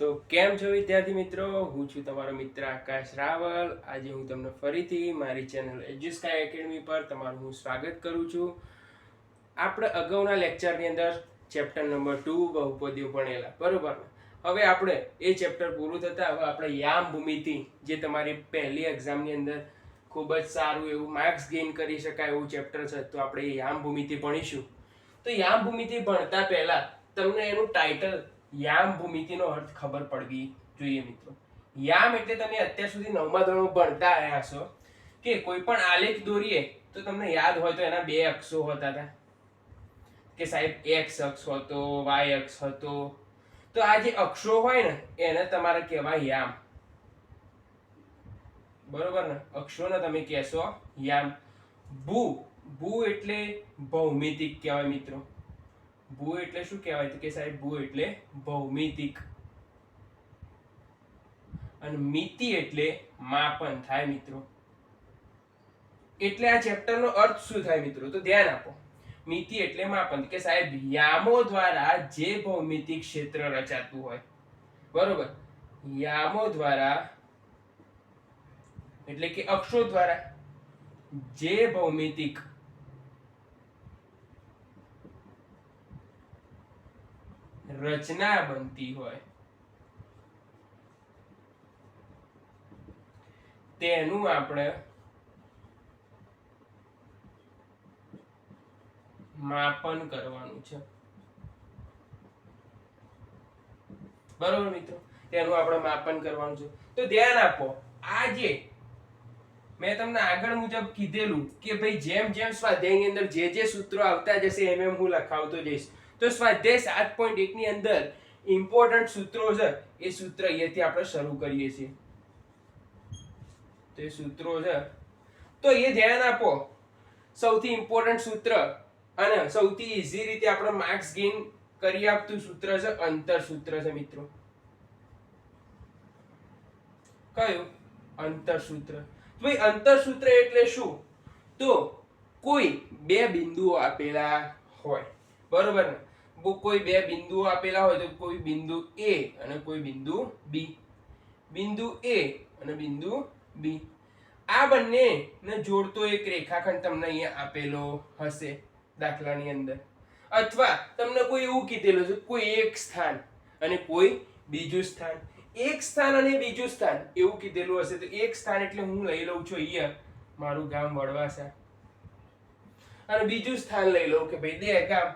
તો કેમ છો વિદ્યાર્થી મિત્રો, હું છું તમારો મિત્ર આકાશ રાવલ. આજે હું તમને ફરીથી મારી ચેનલ એડ્યુસ્કાય એકેડમી પર તમારું હું સ્વાગત કરું છું. આપણે અગાઉના લેક્ચરની અંદર ચેપ્ટર નંબર 2 બહુપદીઓ ભણેલા, બરોબર. હવે આપણે એ ચેપ્ટર પૂરું થતાં હવે આપણે યામ ભૂમિતિ, જે તમારી પહેલી એક્ઝામની અંદર ખૂબ જ સારું એવું માર્ક્સ ગેઇન કરી શકાય એવું ચેપ્ટર છે, તો આપણે એ યામ ભૂમિતિ ભણીશું. તો યામ ભૂમિતિ ભણતા પહેલા તમને એનું ટાઇટલ યામ ભૂમિતિનો અર્થ ખબર પડવી જોઈએ મિત્રો. યામ એટલે તમે અત્યાર સુધી 9મા ધોરણમાં ભણતા આવ્યા છો કે કોઈ પણ આલેખ દોરીએ તો તમને યાદ હોય તો એના બે અક્ષો હોતા હતા કે સાહેબ એક્સ અક્ષ હતો, વાય અક્ષ હતો. તો આ જે અક્ષો હોય ને એને તમારે કહેવાય યામ, બરોબર ને? અક્ષોને તમે કહેશો યામ. ભૂ એટલે ભૌમિતિક કહેવાય મિત્રો. ભૂ એટલે શું કહેવાય? તો કે સાહેબ ભૂ એટલે ભૌમિતિક, અને મિતિ એટલે માપન થાય મિત્રો. એટલે આ ચેપ્ટરનો અર્થ શું થાય મિત્રો? તો ધ્યાન આપો. મિતિ એટલે માપન, કે સાહેબ યામો દ્વારા જે ભૌમિતિક ક્ષેત્ર રચાતું હોય, બરોબર. યામો દ્વારા એટલે કે અક્ષો દ્વારા જે ભૌમિતિક રચના બનતી હોય તેનું આપણે માપન કરવાનું છે, બરોબર મિત્રો. તેનું આપણે માપન કરવાનું છે. તો ધ્યાન આપો, આ જે મેં તમને આગળ મુજબ કીધેલું કે ભાઈ જેમ જેમ સ્વાધ્યાયની અંદર જે જે સૂત્રો આવતા જશે એમ એમ હું લખાવતો જઈશ. તો સ્વાધ્યાય 7.1 ની અંદર ઇમ્પોર્ટન્ટ સૂત્રો છે, એ સૂત્ર અહીંયાથી આપણે શરૂ કરીએ છીએ. તો એ સૂત્રો છે, તો એ ધ્યાન આપો. સૌથી ઇમ્પોર્ટન્ટ સૂત્ર અને સૌથી ઈઝી રીતે આપણે માર્ક્સ ગેઇન કરી આપતું સૂત્ર છે અંતર સૂત્ર છે મિત્રો. કયું? અંતર સૂત્ર. ભાઈ અંતર સૂત્ર એટલે શું? તો કોઈ બે બિંદુઓ આપેલા હોય, બરોબર ને? કોઈ બે બિંદુઓ આપેલા હોય, તો કોઈ બિંદુ A અને કોઈ બિંદુ B. બિંદુ A અને બિંદુ B, આ બંનેને જોડતો એક રેખાખંડ તમને અહીંયા આપેલો હશે દાખલાની અંદર. અથવા તમને કોઈ એવું કીધેલું છે કોઈ એક સ્થાન અને કોઈ બીજું સ્થાન. એક સ્થાન અને બીજું સ્થાન એવું કીધેલું હશે. તો એક સ્થાન એટલે હું લઈ લઉં છું અહીંયા મારું ગામ વડવાસા, અને બીજું સ્થાન લઈ લઉં કે ભાઈ દહેગામ,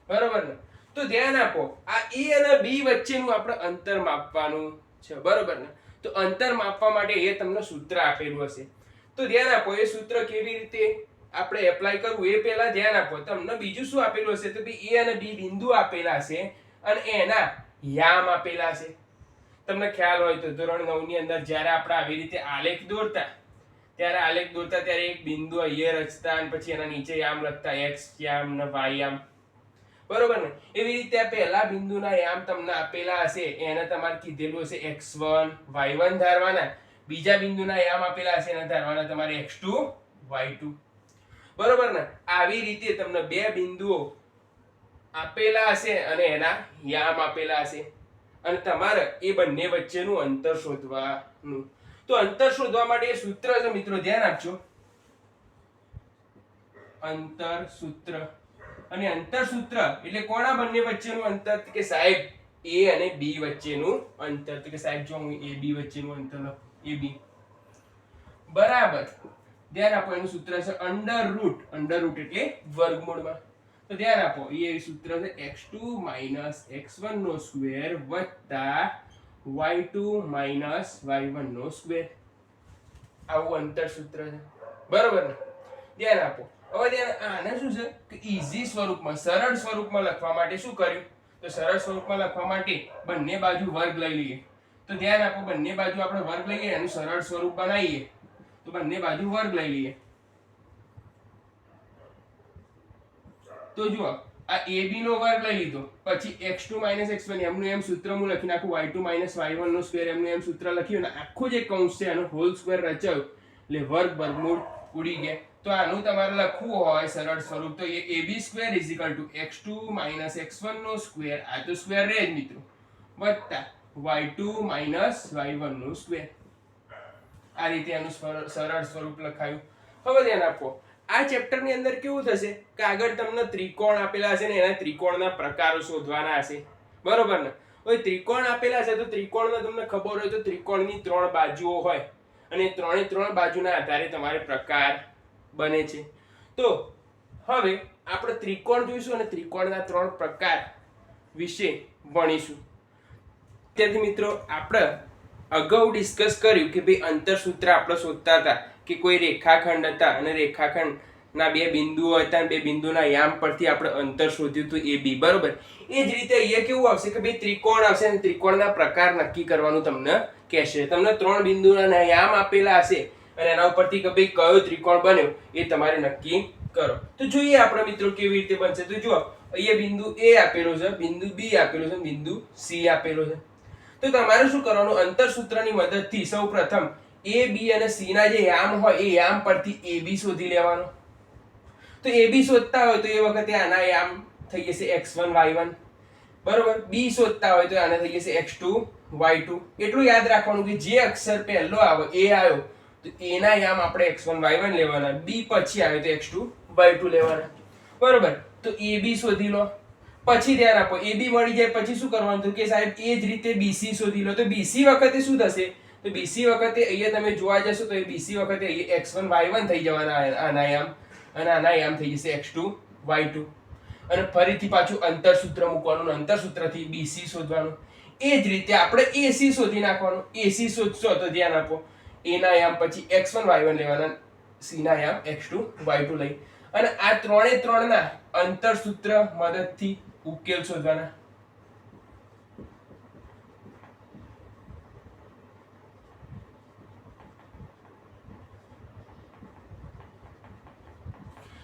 બરોબર ને? તો ધ્યાન આપો, આ A અને B વચ્ચેનું આપણે અંતર માપવાનું છે, બરોબર ને? તો અંતર માપવા માટે એ તમને સૂત્ર આપેલું હશે. તો ધ્યાન આપો, એ સૂત્ર કેવી રીતે આપણે એપ્લાય કરવું એ પહેલા ધ્યાન આપો. તમને બીજું શું આપેલું હશે? તો ભાઈ A અને B બિંદુ આપેલા છે અને એના યામ આપેલા છે. તમને ખ્યાલ હોય તો ધોરણ 9 ની અંદર જ્યારે આપણે આવી રીતે આલેખ દોરતા ત્યારે એક બિંદુ અહીંયા રચતા અને પછી એના નીચે યામ લખતા, x યામ ને y યામ, બરોબર ને? એવી રીતે આ પહેલા બિંદુના યામ તમને આપેલા હશે, એને તમારે કીધેલું હશે x1 y1 ધારવાના. બીજા બિંદુના યામ આપેલા હશે, એને ધારવાના તમારે x2 y2, બરોબર ને? આવી રીતે તમને બે બિંદુઓ આપેલા હશે અને એના યામ આપેલા હશે, અને તમારે એ બંને વચ્ચેનું અંતર શોધવાનું. તો અંતર શોધવા માટે એ સૂત્ર છે મિત્રો, ધ્યાન આપજો. અંતર સૂત્ર. અને અંતર સૂત્ર એટલે કોના બંને વચ્ચેનું અંતર? કે સાહેબ A અને B વચ્ચેનું અંતર. તો કે સાહેબ જો હું AB વચ્ચેનું અંતર લખું, AB બરાબર. ધ્યાન આપો, એનું સૂત્ર છે અંડર રૂટ. અંડર રૂટ એટલે વર્ગમૂળમાં. તો ધ્યાન આપો, એ સૂત્ર છે x2 - x1 નો સ્ક્વેર વત્તા y2 - y1 નો સ્ક્વેર. આવું અંતર સૂત્ર છે, બરોબર ને? ધ્યાન આપો. હવે ધ્યાન, આને શું છે કે ઈઝી સ્વરૂપમાં, સરળ સ્વરૂપમાં લખવા માટે શું કર્યું? તો સરળ સ્વરૂપમાં લખવા માટે બંને બાજુ વર્ગ લઈ લઈએ. તો ધ્યાન આપો, બંને બાજુ આપણે વર્ગ લઈએ, એનું સરળ સ્વરૂપ બનાવીએ. તો બંને બાજુ વર્ગ લઈ લઈએ. તો જુઓ, આ AB નો વર્ગ લઈ લીધો, પછી x2 - x1 એમનું એમ સૂત્ર હું લખી નાખું, y2 - y1 નો સ્ક્વેર એમનું એમ સૂત્ર લખ્યું, અને આખું જે કૌંસ છે એનો હોલ સ્ક્વેર રચાયો, એટલે વર્ગ વર્ગમૂળ ઉડી ગયા. તો આનું તમારે લખવું હોય સરળ સ્વરૂપ તો એ ab² = x2 - x1 નો સ્ક્વેર, આ તો સ્ક્વેર રહે જ મિત્રો, વત્તા y2 - y1 નો સ્ક્વેર. આ રીતે આનું સરળ સ્વરૂપ લખાયું. હવે ધ્યાન આપો, આ ચેપ્ટર ની અંદર કેવું થશે કે આગળ તમને ત્રિકોણ આપેલા હશે ને એના ત્રિકોણના પ્રકારો શોધવાના હશે, બરોબર ને. હવે ત્રિકોણ આપેલા છે તો ત્રિકોણમાં તમને ખબર હોય તો ત્રિકોણની 3 બાજુઓ હોય અને ત્રણે 3 બાજુના આધારે તમારે પ્રકાર બને છે. તો હવે આપણે ત્રિકોણ જોઈશું અને ત્રિકોણના 3 પ્રકાર વિશે ભણીશું. તેથી મિત્રો આપણે અગાઉ ડિસ્કસ કર્યું કે ભાઈ અંતરસૂત્ર આપણે શોધતા હતા કે કોઈ રેખાખંડ હતા અને રેખાખંડના 2 બિંદુઓ હતા અને 2 બિંદુના યામ પરથી આપણે અંતર શોધ્યું હતું AB, બરોબર. એ જ રીતે અહીંયા કેવું આવશે કે ભાઈ ત્રિકોણ આવશે અને ત્રિકોણના પ્રકાર નક્કી કરવાનું તમને કહેશે. તમને 3 બિંદુના યામ આપેલા હશે અને એના ઉપરથી કે ભાઈ કયો ત્રિકોણ બન્યો એ તમારે નક્કી કરો. તો જોઈએ આપણે મિત્રો કેવી રીતે બનશે. તો જુઓ, અહીંયા બિંદુ A આપેલો છે, બિંદુ B આપેલો છે, બિંદુ C આપેલો છે. તો તમારે શું કરવાનું, અંતરસૂત્રની મદદથી સૌપ્રથમ A, B અને C ના જે યામ હોય એ યામ પરથી AB શોધી લેવાનો. તો AB શોધતા હોય તો એ વખતે આના યામ થઈ જશે x1 y1, બરોબર. B શોધતા હોય તો આના થઈ જશે x2 y2. એટલું યાદ રાખવાનું કે જે અક્ષર પહેલો આવે A આવ્યો તો A ના યામ આપણે x1 y1 લેવાના, B પછી આવે તો x2 y2 લેવાના, બરોબર. તો AB શોધી લો. પછી ધ્યાન આપો, AB મળી જાય પછી શું કરવાનું તો કે સાહેબ એ જ રીતે BC શોધી લો. તો BC વખતે શું થશે તો BC વખતે અહીંયા તમે જોવા જશો તો એ BC વખતે અહીંયા x1 y1 થઈ જવાના આના યામ અને આના યામ થઈ જશે x2 y2. અને ફરીથી પાછું અંતરસૂત્ર મૂકવાનું, અંતરસૂત્રથી BC શોધવાનું. એ જ રીતે આપણે AC શોધી નાખવાનું. AC શોધશો તો ધ્યાન આપો, A ના યામ પછી x1 y1 લેવાના, C ના યામ x2 y2 લઈ અને આ ત્રણે 3 ના અંતરસૂત્ર મદદથી ઉકેલ શોધવાના.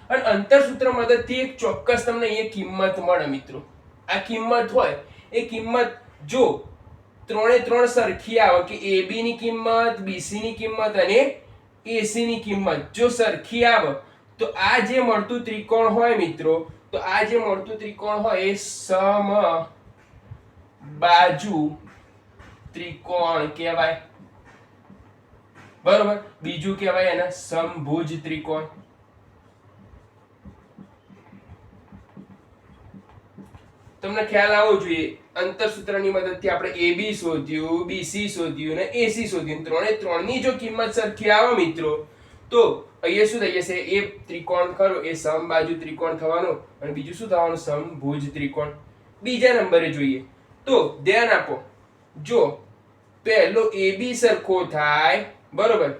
અને અંતરસૂત્ર મદદથી એક ચોક્કસ તમને એ કિંમત મળે મિત્રો. આ કિંમત હોય એ કિંમત જો ત્રણે 3 સરખી આવે કે AB ની કિંમત, BC ની કિંમત અને AC ની કિંમત જો સરખી આવે તો આ જે મળતું ત્રિકોણ હોય મિત્રો, તો આ જે મળતું ત્રિકોણ હોય એ સમબાજુ ત્રિકોણ કહેવાય, બરોબર. બીજું કહેવાય એને સમભુજ ત્રિકોણ. તમને ખ્યાલ આવવો જોઈએ, અંતરસૂત્રની મદદથી આપણે AB શોધ્યું, BC શોધ્યું અને AC શોધ્યું. ત્રણે 3 ની જો કિંમત સરખી આવે મિત્રો તો અહીંયા શું થઈ જશે, એ ત્રિકોણ ખરો એ સમબાજુ ત્રિકોણ થવાનો અને બીજું શું થવાનું, સમભુજ ત્રિકોણ. બીજા નંબરે જોઈએ તો ધ્યાન આપો, જો પહેલો AB સરખો થાય, બરોબર,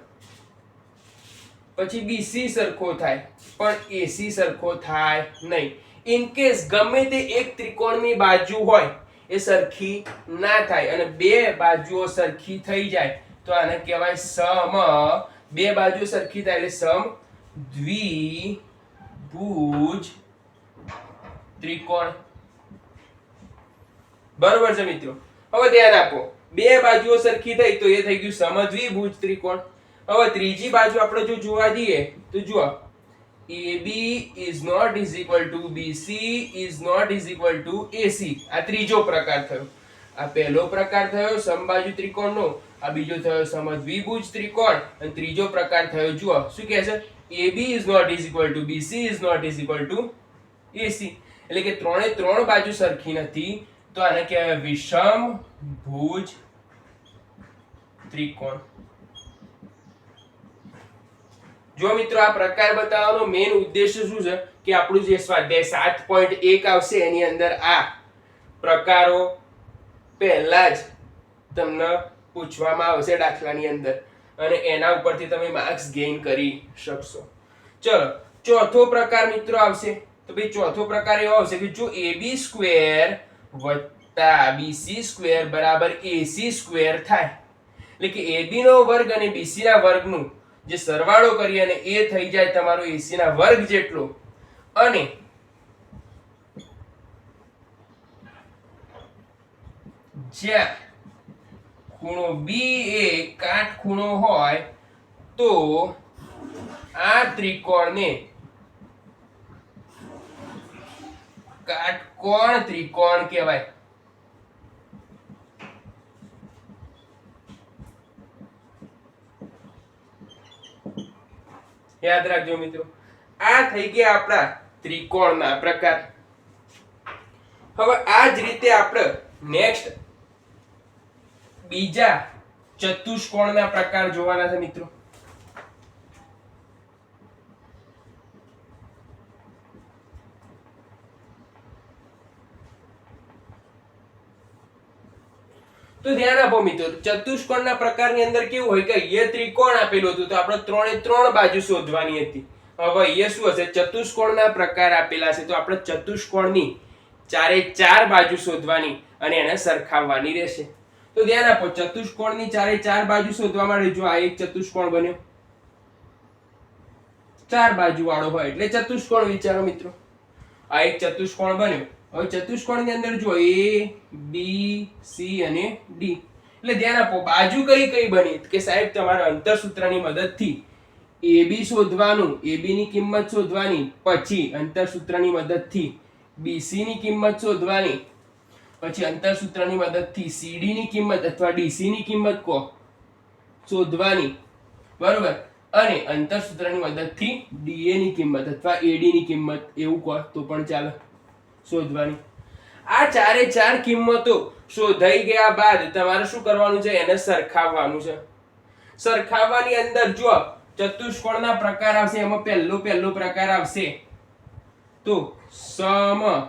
પછી BC સરખો થાય પણ AC સરખો થાય નહીં. ઇન કેસ ગમે તે એક ત્રિકોણની બાજુ હોય એ સરખી ના થાય અને 2 બાજુઓ સરખી થઈ જાય તો આને કહેવાય બે બાજુ સરખી થાય એટલે સમદ્વિભુજ ત્રિકોણ, બરોબર છે મિત્રો. હવે ધ્યાન આપો, 2 બાજુઓ સરખી થઈ તો એ થઈ ગયું સમદ્વિભુજ ત્રિકોણ. હવે ત્રીજી બાજુ આપણે જો જોવા જઈએ તો જુઓ, AB is not is equal to BC is not is equal to AC. આ ત્રીજો પ્રકાર થયો. આ પહેલો પ્રકાર થયો સમબાજુ ત્રિકોણનો, આ બીજો થયો સમદ્વિભુજ ત્રિકોણ અને ત્રીજો પ્રકાર થયો જુઓ શું કહે છે, AB is not is equal to BC is not is equal to AC. એટલે કે ત્રણે 3 બાજુ સરખી નથી તો આને કહેવાય વિષમભુજ ત્રિકોણ. જો મિત્રો આ પ્રકાર બતાવવાનો મેઇન ઉદ્દેશ્ય શું છે કે આપણું જે સ્વાધ્યાય 7.1 આવશે એની અંદર આ પ્રકારો પહેલા જ તમને પૂછવામાં આવશે દાખલાની અંદર અને એના ઉપરથી તમે માર્ક્સ ગેઇન કરી શકશો. ચલો ચોથો પ્રકાર મિત્રો આવશે. તો ભાઈ ચોથો પ્રકાર એવો આવશે કે જો AB² + BC² બરાબર AC² થાય, એટલે કે AB નો વર્ગ અને BC ના વર્ગનું જે સરવાળો કરી અને એ થઈ જાય તમારો AC ના વર્ગ જેટલો અને જ્યાં ખૂણો B એ કાટખૂણો હોય તો આ ત્રિકોણને કાટકોણ ત્રિકોણ કહેવાય. યાદ રાખજો મિત્રો, આ થઈ ગયા આપણા ત્રિકોણના પ્રકાર. હવે આ જ રીતે આપણે નેક્સ્ટ બીજા ચતુષ્કોણના પ્રકાર જોવાના છે મિત્રો. તો ધ્યાન આપો મિત્રો, ચતુષ્કોણના પ્રકારની અંદર કેવું હોય કે અહીંયા ત્રિકોણ આપેલું હતું તો આપણે ત્રણે ત્રણ બાજુ શોધવાની હતી. હવે અહીંયા શું હશે, ચતુષ્કોણના પ્રકાર આપેલા છે તો આપણે ચતુષ્કોણની ચારે ચાર બાજુ શોધવાની અને એને સરખાવવાની રહેશે. તો ધ્યાન આપો, ચતુષ્કોણની ચારે ચાર બાજુ શોધવા માટે જો આ એક ચતુષ્કોણ બન્યો, ચાર બાજુ વાળો હોય એટલે ચતુષ્કોણ વિચારો મિત્રો. આ એક ચતુષ્કોણ બન્યો. હવે ચતુષ્કોણની અંદર જો A, B, C અને D. એટલે ધ્યાન આપો, બાજુ કઈ કઈ બની કે સાહેબ તમારે અંતરસૂત્રની મદદથી AB શોધવાનું, AB ની કિંમત શોધવાની, પછી અંતરસૂત્રની મદદથી BC ની કિંમત શોધવાની, પછી અંતરસૂત્રની મદદથી CD ની કિંમત અથવા DC ની કિંમત શોધવાની, બરોબર, અને અંતરસૂત્રની મદદથી DA ની કિંમત અથવા AD ની કિંમત એવું કહો તો પણ ચાલે શોધવાની. આ ચારે ચાર કિંમતો શોધાઈ ગયા બાદ તમારે શું કરવાનું છે, એને સરખાવવાનું છે. સરખાવવાની અંદર જો ચતુષ્કોણના પ્રકાર આવશે એમાં પહેલો પ્રકાર આવશે તો સમબાજુ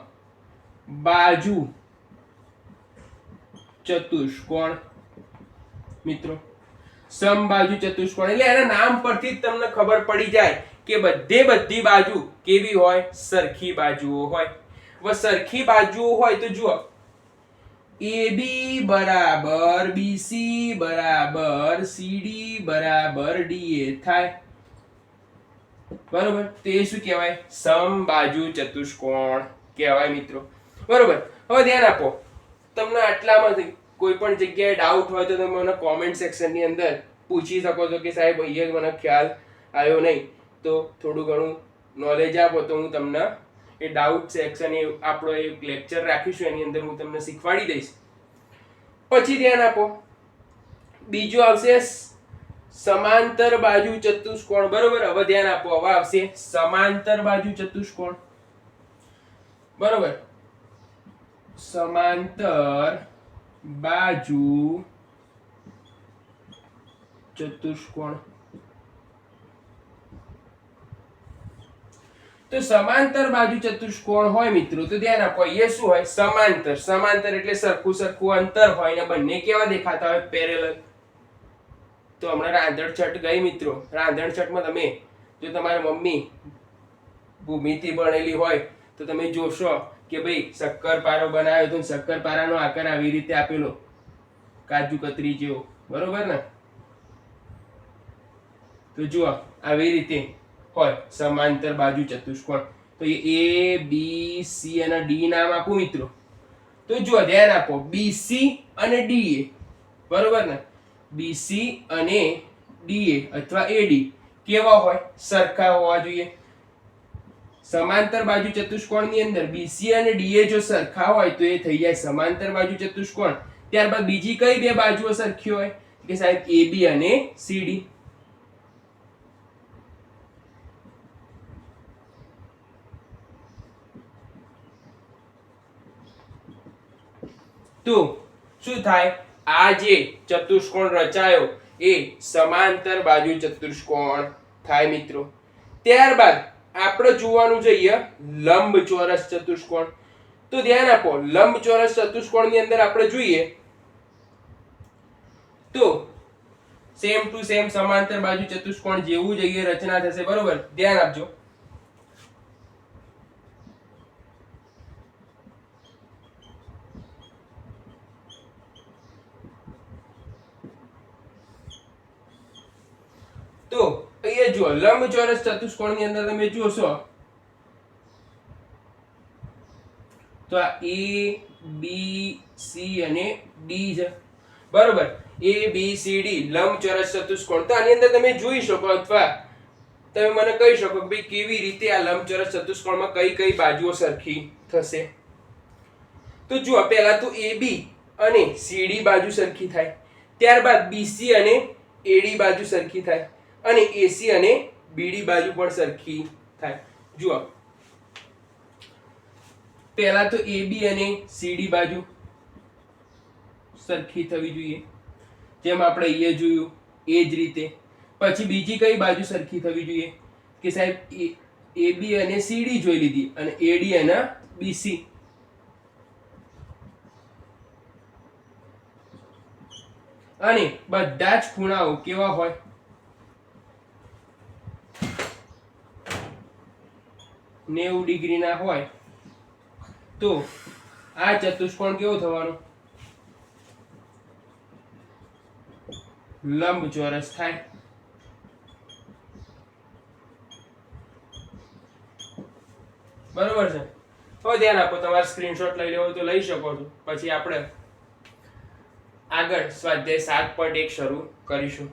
ચતુષ્કોણ મિત્રો. સમબાજુ ચતુષ્કોણ એટલે એના નામ પરથી જ તમને ખબર પડી જાય કે બધી બાજુ કેવી હોય, સરખી બાજુઓ હોય. હવે સરખી બાજુઓ હોય તો જુઓ, AB બરાબર BC બરાબર CD બરાબર DA થાય, બરોબર. તે શું કહેવાય, સમબાજુ ચતુષ્કોણ કહેવાય મિત્રો, બરોબર. હવે ધ્યાન આપો, તમને આટલામાંથી કોઈ પણ જગ્યાએ ડાઉટ હોય તો તમે મને કોમેન્ટ સેક્શનની અંદર પૂછી શકો છો કે સાહેબ અહીંયા મને ખ્યાલ આવ્યો નહીં, તો થોડું ઘણું નોલેજ આપો તો હું તમને એ ડાઉટ સેક્શન એ આપણો એક લેક્ચર રાખીશું એની અંદર હું તમને શીખવાડી દઈશ. પછી ધ્યાન આપો, બીજું આવશે સમાંતર બાજુ ચતુષ્કોણ, બરોબર. હવે ધ્યાન આપો, હવે આવશે સમાંતર બાજુ ચતુષ્કોણ, બરોબર. સમાંતર બાજુ ચતુષ્કોણ. તો સમાંતર બાજુ ચતુષ્કોણ હોય મિત્રો તો ધ્યાન આપો, એ શું હોય, સમાંતર એટલે સરખું અંતર હોય ને બંને કેવા દેખાતા હોય, પેરેલલ. તો હમણાં રાંધણછટ ગઈ મિત્રો, રાંધણછટમાં તમે જો તમારી મમ્મી ભૂમિતિ ભણેલી હોય તો તમે જોશો કે ભાઈ શક્કરપારો બનાવ્યો તો શક્કરપારાનો આકાર આવી રીતે આપેલો, કાજુ કતરી જેવો, બરોબર ને. તો જુઓ આવી રીતે હોય સમાંતર બાજુ ચતુષ્કોણ. તો એ A, B, C અને D નામ આપું મિત્રો. તો જુઓ ધ્યાન આપો, BC અને DA, બરોબર ને. BC અને DA અથવા AD કેવા હોય, સરખા હોવા જોઈએ. સમાંતર બાજુ ચતુષ્કોણની અંદર BC અને DA જો સરખા હોય તો એ થઈ જાય સમાંતર બાજુ ચતુષ્કોણ. ત્યારબાદ બીજી કઈ બે બાજુઓ સરખી હોય કે સાહેબ AB અને CD. તો શું થાય, આ જે ચતુષ્કોણ રચાયો એ સમાંતર બાજુ ચતુષ્કોણ થાય મિત્રો. ત્યારબાદ આપણે જોવાનું જોઈએ લંબચોરસ ચતુષ્કોણ. તો ધ્યાન આપો, લંબચોરસ ચતુષ્કોણની અંદર આપણે જોઈએ તો સેમ ટુ સેમ સમાંતર બાજુ ચતુષ્કોણ જેવું જ અહીંયા રચના થશે, બરોબર. ધ્યાન આપજો. તો અહીંયા જુઓ, લંબચોરસ ચતુષ્કોણની અંદર તમે જોશો તો આ A, B, C અને D છે, બરોબર. A, B, C, D લંબચોરસ ચતુષ્કોણ. તો આની અંદર તમે જોઈ શકો અથવા તમે મને કહી શકો કે ભાઈ કેવી રીતે આ લંબચોરસ ચતુષ્કોણમાં કઈ કઈ બાજુઓ સરખી થશે? તો જુઓ, પહેલા તો AB અને CD બાજુ સરખી થાય, ત્યારબાદ BC અને AD બાજુ સરખી થાય, અને AC અને BD બાજુ પણ સરખી થાય. જુઓ, પહેલા તો AB અને CD બાજુ સરખી થવી જોઈએ, જેમ આપણે અહીંયા જોયું એ જ રીતે. પછી બીજી કઈ બાજુ સરખી થવી જોઈએ કે સાહેબ AB અને CD જોઈ લીધી, અને AD અને BC. અને બધા જ ખૂણાઓ કેવા હોય? 90 ડિગ્રીના હોય. તો આ ચતુષ્કોણ કેવો થવાનો? લંબચોરસ થાય. બરોબર છે? હવે ધ્યાન આપો, તમારે સ્ક્રીનશોટ લઈ લેવો હોય તો લઈ શકો છો. પછી આપણે આગળ સ્વાધ્યાય 7.1 શરૂ કરીશું.